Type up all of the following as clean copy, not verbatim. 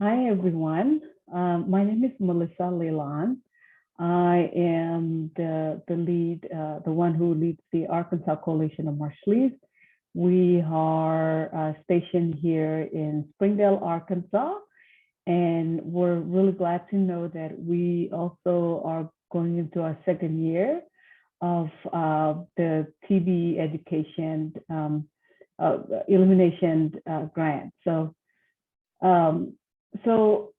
Hi, everyone. My name is Melissa Leland. I am the lead, the one who leads the Arkansas Coalition of Marshallese. We are stationed here in Springdale, Arkansas, and we're really glad to know that we also are going into our second year of the TB education elimination grant. Um, so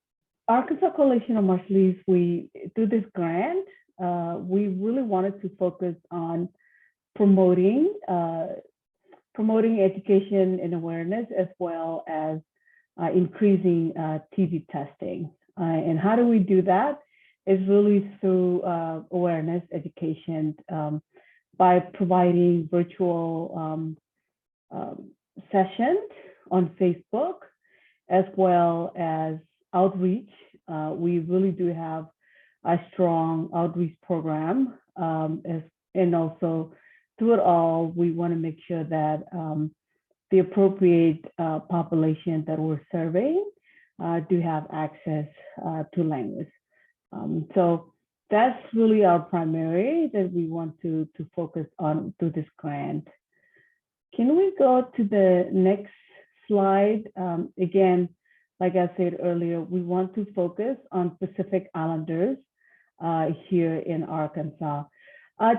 Arkansas Coalition of Marshallese, we do this grant. We really wanted to focus on promoting promoting education and awareness, as well as increasing TB testing. And how do we do that? Is really through awareness education by providing virtual sessions on Facebook, as well as outreach. We really do have a strong outreach program, and also through it all, we want to make sure that the appropriate population that we're surveying do have access to language. So that's really our primary that we want to focus on through this grant. Can we go to the next slide? Again, like I said earlier, we want to focus on Pacific Islanders here in Arkansas.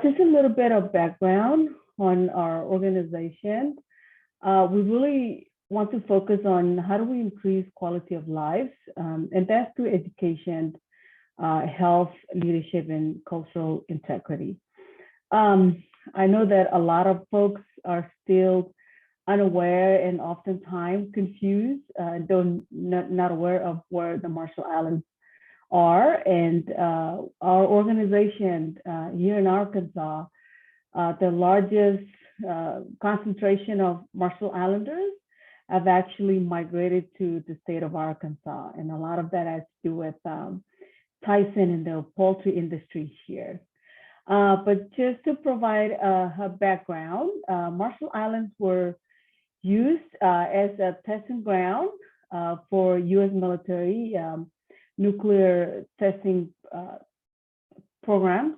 Just a little bit of background on our organization. We really want to focus on how do we increase quality of life, and that's through education, health, leadership, and cultural integrity. I know that a lot of folks are still unaware and oftentimes confused, not aware of where the Marshall Islands are. And our organization here in Arkansas, the largest concentration of Marshall Islanders have actually migrated to the state of Arkansas. And a lot of that has to do with Tyson and the poultry industry here. But just to provide a background, Marshall Islands were used as a testing ground for U.S. military nuclear testing programs.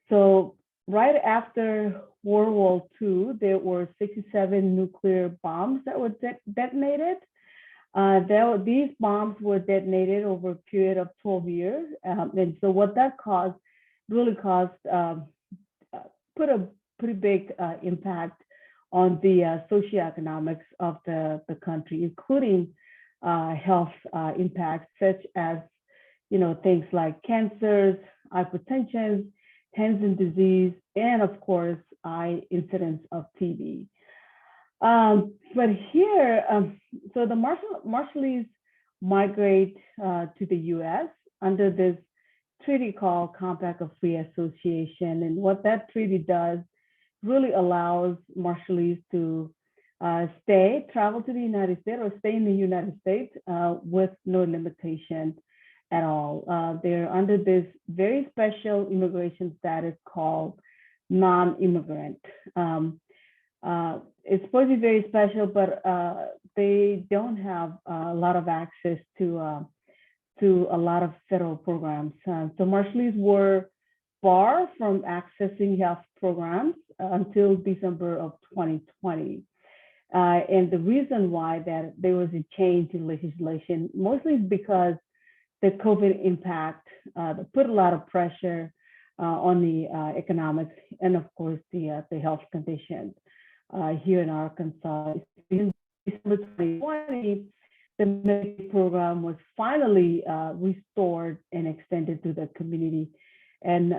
So right after World War II, there were 67 nuclear bombs that were detonated. These bombs were detonated over a period of 12 years. And so what that caused, really caused, put a pretty big impact on the socioeconomics of the country, including health impacts such as, things like cancers, hypertension, Hansen disease, and of course, high incidence of TB. But here, so the Marshallese migrate to the U.S. under this treaty called Compact of Free Association. And what that treaty does really allows Marshallese to travel to the United States or stay in the United States with no limitations at all. They're under this very special immigration status called non-immigrant. It's supposed to be very special, but they don't have a lot of access to a lot of federal programs. So Marshallese were barred from accessing health programs until December of 2020. And the reason why that there was a change in legislation, mostly because the COVID impact put a lot of pressure on the economics and of course the health conditions here in Arkansas. In December 2020, the Medicaid program was finally restored and extended to the community. And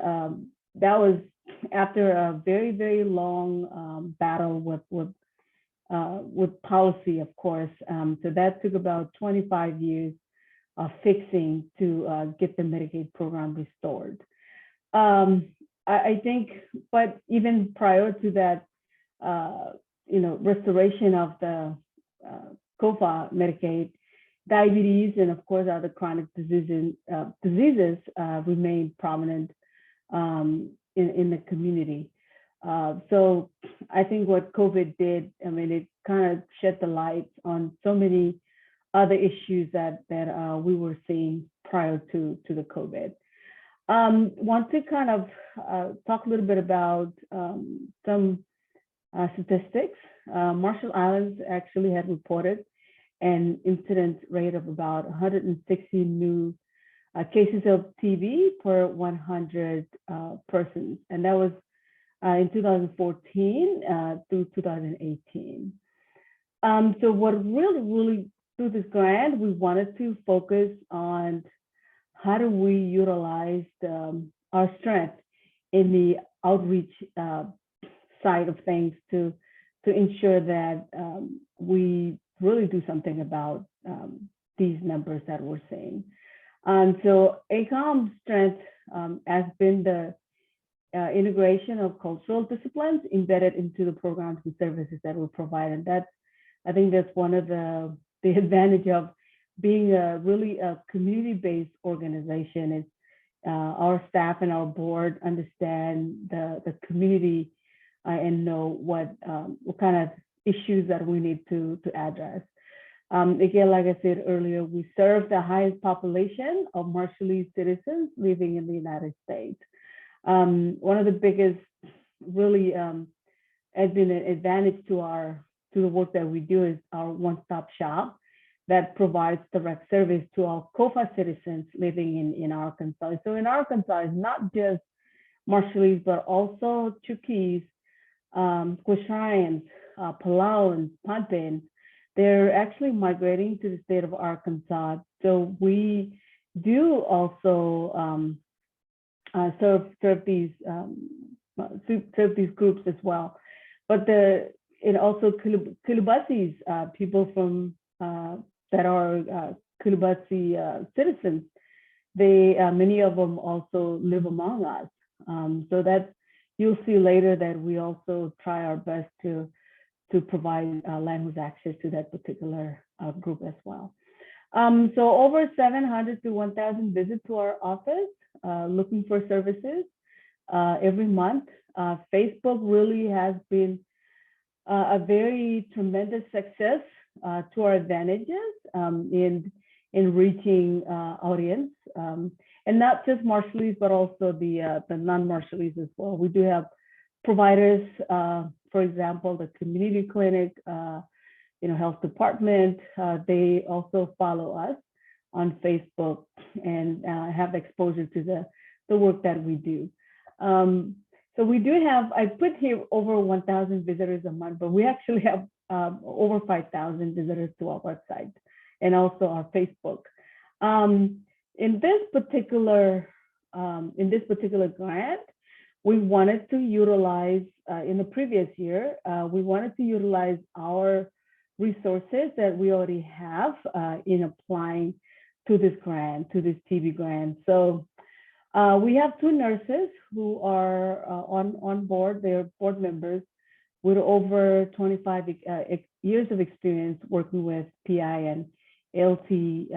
that was after a very, very long battle with policy, of course. So that took about 25 years of fixing to get the Medicaid program restored. I think, but even prior to that, restoration of the COFA Medicaid, diabetes and of course other chronic diseases remain prominent in the community. So I think what COVID did, it kind of shed the light on so many other issues that we were seeing prior to the COVID. Want to kind of talk a little bit about some statistics. Marshall Islands actually had reported an incidence rate of about 160 new cases of TB per 100 persons, and that was in 2014 through 2018. So what really through this grant, we wanted to focus on how do we utilize our strength in the outreach side of things to ensure that we really do something about these numbers that we're seeing. So ACOM's strength has been the integration of cultural disciplines embedded into the programs and services that we provide. And I think that's one of the advantage of being really a community-based organization is our staff and our board understand the community and know what kind of issues that we need to address. Again, like I said earlier, we serve the highest population of Marshallese citizens living in the United States. One of the biggest really has been an advantage to the work that we do is our one-stop shop that provides direct service to our COFA citizens living in Arkansas. So in Arkansas, it's not just Marshallese, but also Chuukese, Quachayans, Palauans, Pohnpeians. They're actually migrating to the state of Arkansas. So we do also serve these groups as well. But it also Kiribati people from that are Kiribati citizens. They many of them also live among us. So that's you'll see later that we also try our best to provide language access to that particular group as well. So over 700 to 1,000 visits to our office looking for services every month. Facebook really has been a very tremendous success to our advantages in reaching audience, and not just Marshallese, but also the non-Marshallese as well. We do have providers, for example, the community clinic, health department. They also follow us on Facebook and have exposure to the work that we do. So we do have, I put here over 1,000 visitors a month, but we actually have over 5,000 visitors to our website and also our Facebook. In this particular grant, we wanted to utilize, in the previous year, we wanted to utilize our resources that we already have in applying to this grant, to this TB grant. So we have two nurses who are on board. They're board members with over 25 years of experience working with PI and LTB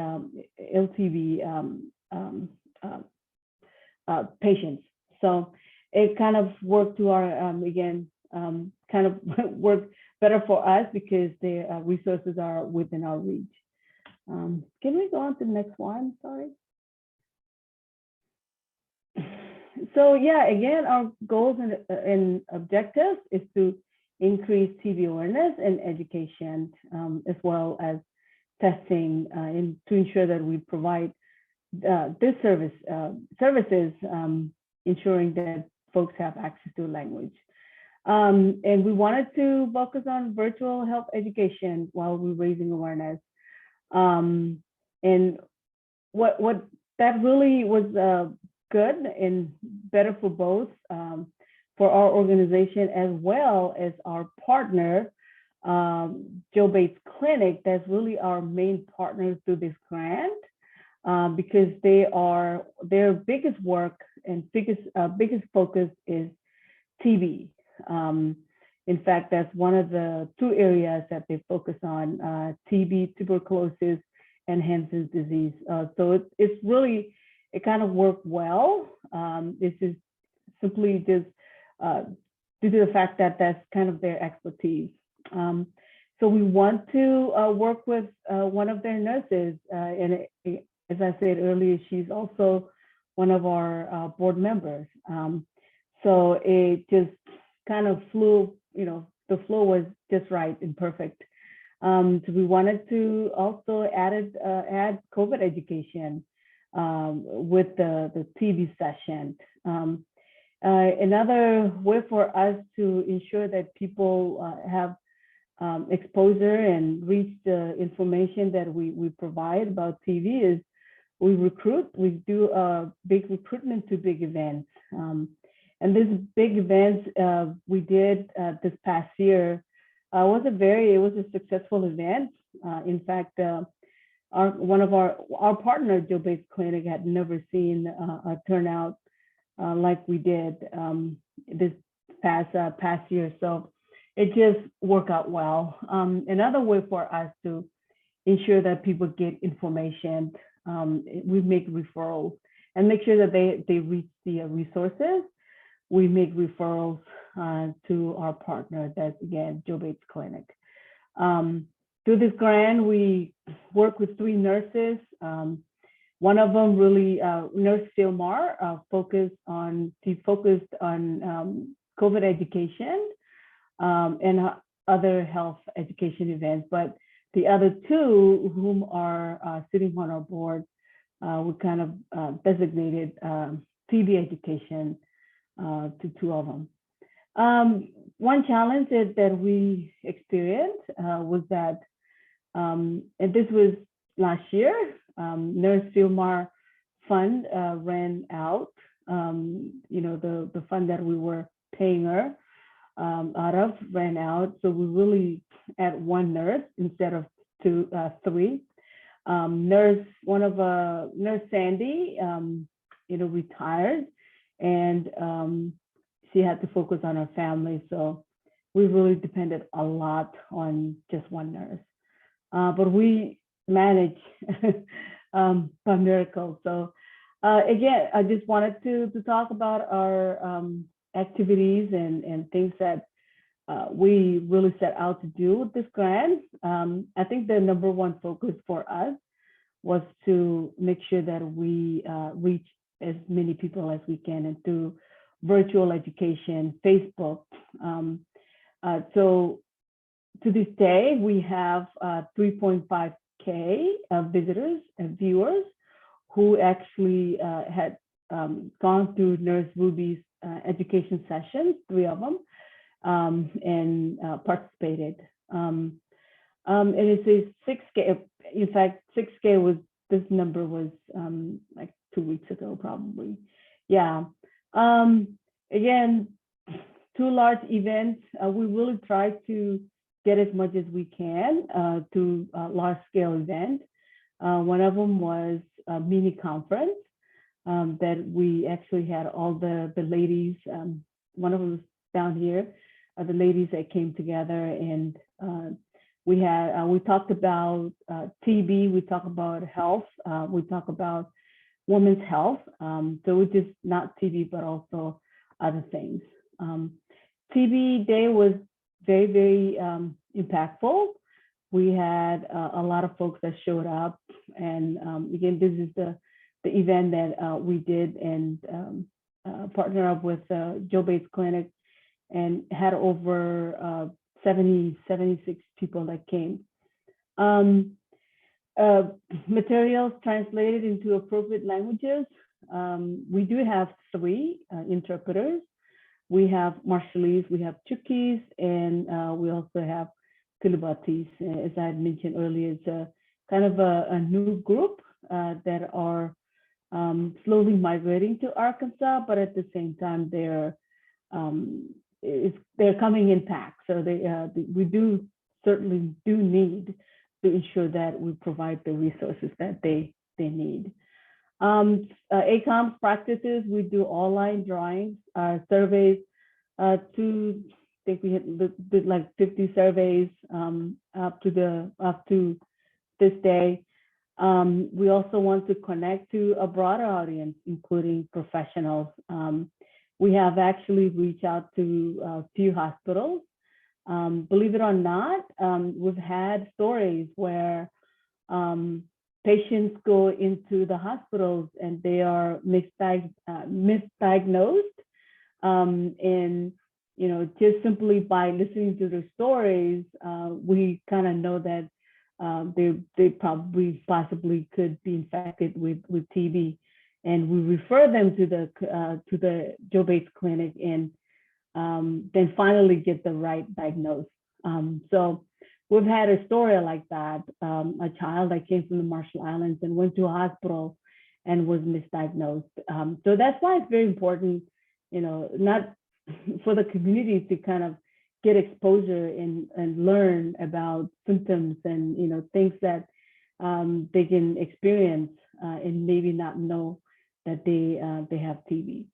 patients. So it kind of worked to our, kind of worked better for us because the resources are within our reach. Can we go on to the next one? Sorry. So yeah, again, our goals and objectives is to increase TB awareness and education, as well as testing, and to ensure that we provide this services, ensuring that folks have access to language. And we wanted to focus on virtual health education while we're raising awareness. And what that really was good and better for both, for our organization as well as our partner, Joe Bates Clinic. That's really our main partner through this grant, because their biggest work and biggest focus is TB. In fact, that's one of the two areas that they focus on, TB, tuberculosis, and Hansen's disease. So it's really, it kind of worked well. This is simply just due to the fact that that's kind of their expertise. So we want to work with one of their nurses. As I said earlier, she's also one of our board members. So it just kind of flew, the flow was just right and perfect. So we wanted to also add COVID education with the TV session. Another way for us to ensure that people have exposure and reach the information that we provide about TV is we do big recruitment to big events. And these big events we did this past year was a successful event. In fact, one of our partner, Joe Bates Clinic, had never seen a turnout like we did this past year. So it just worked out well. Another way for us to ensure that people get information, we make referrals and make sure that they reach the resources. We make referrals to our partner, that's again, Joe Bates Clinic. Through this grant, we work with 3 nurses. One of them really, Nurse Silmar, focused on COVID education and other health education events. But the other 2, whom are sitting on our board, we kind of designated TB education to 2 of them. One challenge that we experienced was that, and this was last year, Nurse Silmar fund ran out. The fund that we were paying her out of ran out. So we really had 1 nurse instead of 3. Nurse Sandy, retired, and she had to focus on her family. So we really depended a lot on just 1 nurse. But we managed by miracle. So again, I just wanted to talk about our activities and things that we really set out to do with this grant. I think the number 1 focus for us was to make sure that we reach as many people as we can, and through virtual education, Facebook. So to this day, we have 3.5K visitors and viewers who actually had gone through Nurse Ruby's education sessions, 3 of them, and participated. And it's a 6K. In fact, 6K was, this number was like 2 weeks ago, probably. Yeah. Again, 2 large events. We really try to get as much as we can to a large scale event. One of them was a mini conference that we actually had all the ladies. One of them was down here, the ladies that came together, and we talked about TB, we talked about health, we talked about women's health. So it's just not TB, but also other things. TB Day was very, very impactful. We had a lot of folks that showed up, and again, this is the event that we did and partner up with Joe Bates Clinic, and had over 76 people that came. Materials translated into appropriate languages. We do have 3 interpreters. We have Marshallese, we have Chukis, and we also have Kilibatis. As I had mentioned earlier, it's a kind of a new group that are slowly migrating to Arkansas, but at the same time they're coming in packs. So we certainly do need to ensure that we provide the resources that they need. ACOM's practices, we do online drawings, surveys. I think we did like 50 surveys up to this day. We also want to connect to a broader audience, including professionals. We have actually reached out to a few hospitals Believe it or not, we've had stories where patients go into the hospitals and they are misdiagnosed. And just simply by listening to their stories, we kind of know that they probably possibly could be infected with TB, and we refer them to the Joe Bates Clinic, and then finally get the right diagnosis. So we've had a story like that, a child that came from the Marshall Islands and went to a hospital and was misdiagnosed. So that's why it's very important, not for the community to kind of get exposure and learn about symptoms and, things that they can experience and maybe not know that they have TB.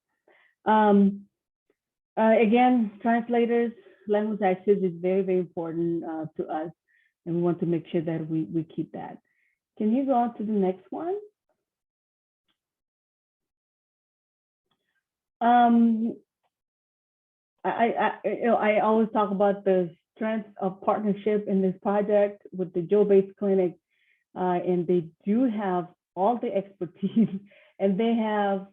Again, translators, language access is very, very important to us, and we want to make sure that we keep that. Can you go on to the next one? I always talk about the strength of partnership in this project with the Joe Bates Clinic, and they do have all the expertise, and they have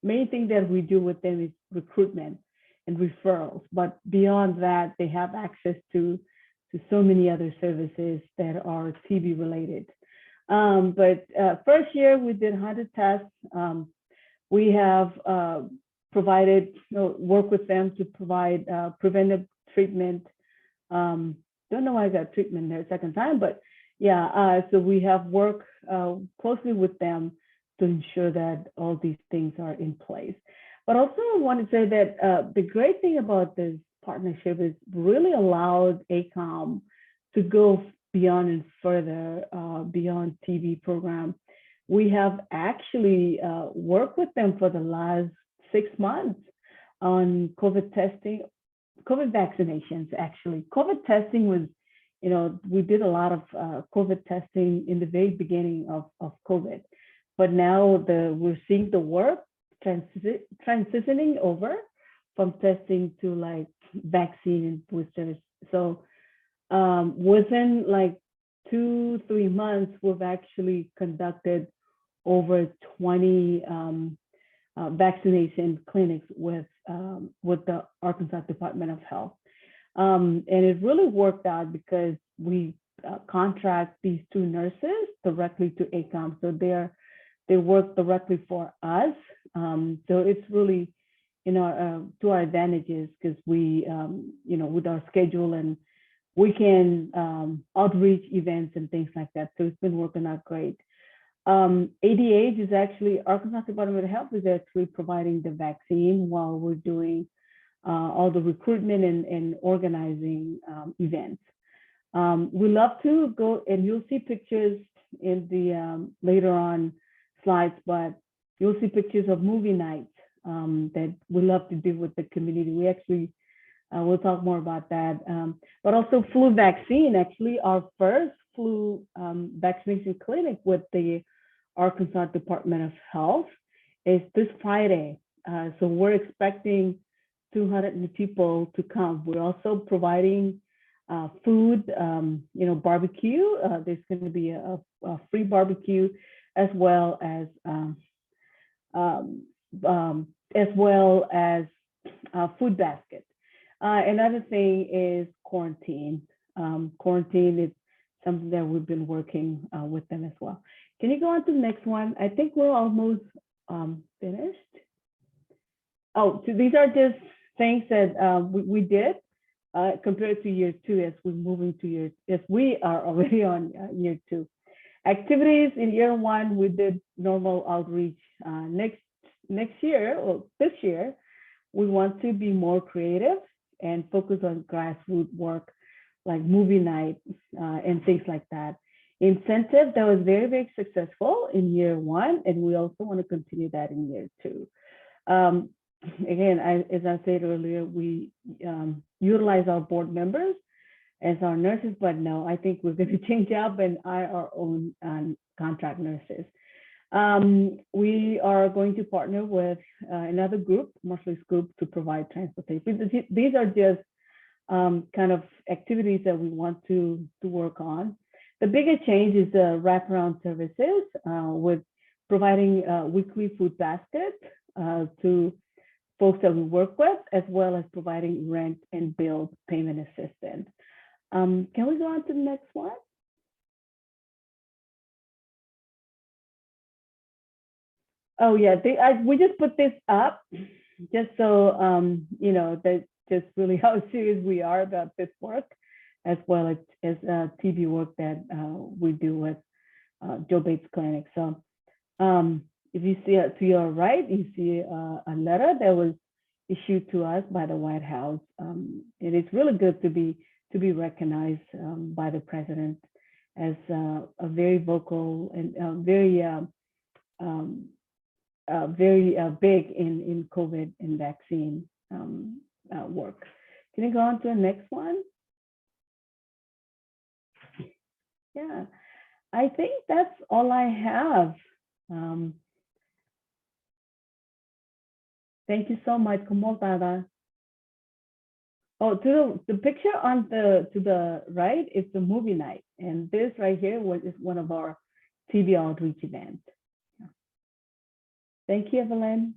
main thing that we do with them is recruitment and referrals. But beyond that, they have access to so many other services that are TB related. But first year we did 100 tests. We have provided, work with them to provide preventive treatment. Don't know why I got treatment there second time, but yeah, so we have worked closely with them to ensure that all these things are in place. But also I want to say that the great thing about this partnership is really allowed ACOM to go beyond and further beyond TB program. We have actually worked with them for the last 6 months on COVID testing, COVID vaccinations, actually. COVID testing was, we did a lot of COVID testing in the very beginning of COVID. But now we're seeing the work transitioning over from testing to like vaccine and boosters. So within like 2-3 months, we've actually conducted over 20 vaccination clinics with the Arkansas Department of Health. And it really worked out because we contract these 2 nurses directly to ACOM. So they work directly for us. So it's really, to our advantages because we, with our schedule and we can outreach events and things like that. So it's been working out great. ADH is actually, Arkansas Department of Health is actually providing the vaccine while we're doing all the recruitment and organizing events. We love to go, and you'll see pictures in the later on slides, but you'll see pictures of movie nights that we love to do with the community. We actually, we'll talk more about that. But also flu vaccine, actually our first flu vaccination clinic with the Arkansas Department of Health is this Friday. So we're expecting 200 people to come. We're also providing food, barbecue. There's going to be a free barbecue as well as food basket. Another thing is quarantine. Quarantine is something that we've been working with them as well. Can you go on to the next one? I think we're almost finished. Oh, so these are just things that we did compared to year 2 as we're moving to we are already on year 2. Activities in year 1, we did normal outreach. Next year, or this year, we want to be more creative and focus on grassroots work like movie night and things like that. Incentive that was very, very successful in year 1, and we also want to continue that in year 2. Again, as I said earlier, we utilize our board members as our nurses, but no, I think we're going to change up and hire our own contract nurses. We are going to partner with another group, Marshall's group, to provide transportation. These are just kind of activities that we want to work on. The bigger change is the wraparound services with providing weekly food baskets to folks that we work with, as well as providing rent and bill payment assistance. Can we go on to the next one? Oh yeah, we just put this up just so you know that just really how serious we are about this work, as well as TV work that we do with Joe Bates Clinic. So if you see to your right, you see a letter that was issued to us by the White House. It is really good to be recognized by the president as a very vocal and very big in COVID and vaccine work. Can you go on to the next one? Yeah, I think that's all I have. Thank you so much. Kumotara. Oh, the picture on to the right is the movie night, and this right here is one of our TV outreach events. Thank you, Evelyn.